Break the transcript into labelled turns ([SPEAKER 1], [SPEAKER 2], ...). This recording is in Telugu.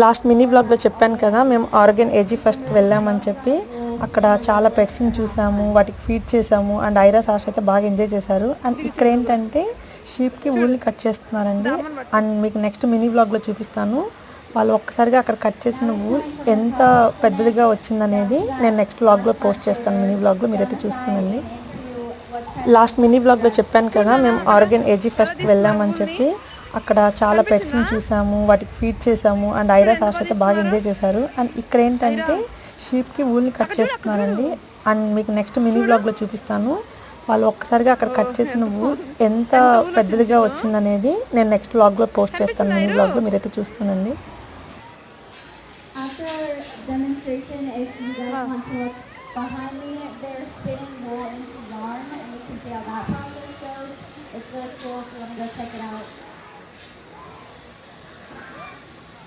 [SPEAKER 1] లాస్ట్ మినీ బ్లాగ్లో చెప్పాను కదా, మేము ఆరెగన్ ఏజీ ఫస్ట్కి వెళ్ళామని చెప్పి. అక్కడ చాలా పెట్స్ని చూసాము, వాటికి ఫీడ్ చేసాము. అండ్ ఐరా సాష్ అయితే బాగా ఎంజాయ్ చేశారు. అండ్ ఇక్కడ ఏంటంటే షీప్కి ఊళ్ళని కట్ చేస్తున్నారండి. అండ్ మీకు నెక్స్ట్ మినీ బ్లాగ్లో చూపిస్తాను. వాళ్ళు ఒక్కసారిగా అక్కడ కట్ చేసిన ఊల్ ఎంత పెద్దదిగా వచ్చిందనేది నేను నెక్స్ట్ బ్లాగ్లో పోస్ట్ చేస్తాను. మినీ బ్లాగ్లో మీరైతే చూస్తుండండి. లాస్ట్ మినీ బ్లాగ్లో చెప్పాను కదా, మేము ఆరెగన్ ఏజీ ఫస్ట్కి వెళ్ళామని చెప్పి. అక్కడ చాలా పెట్స్ని చూసాము, వాటికి ఫీడ్ చేసాము. అండ్ ఐరా సాష్ అయితే బాగా ఎంజాయ్ చేశారు. అండ్ ఇక్కడ ఏంటంటే షీప్కి ఊళ్ళని కట్ చేస్తున్నారండి. అండ్ మీకు నెక్స్ట్ మినీ బ్లాగ్లో చూపిస్తాను. వాళ్ళు ఒక్కసారిగా అక్కడ కట్ చేసిన ఊల్ ఎంత పెద్దదిగా వచ్చిందనేది నేను నెక్స్ట్ బ్లాగ్లో పోస్ట్ చేస్తాను. మినీ బ్లాగ్లో మీరైతే చూస్తుండండి.
[SPEAKER 2] Behind me, they're spinning wool into yarn, and you can see how that process goes. It's really cool if you want to go check it out.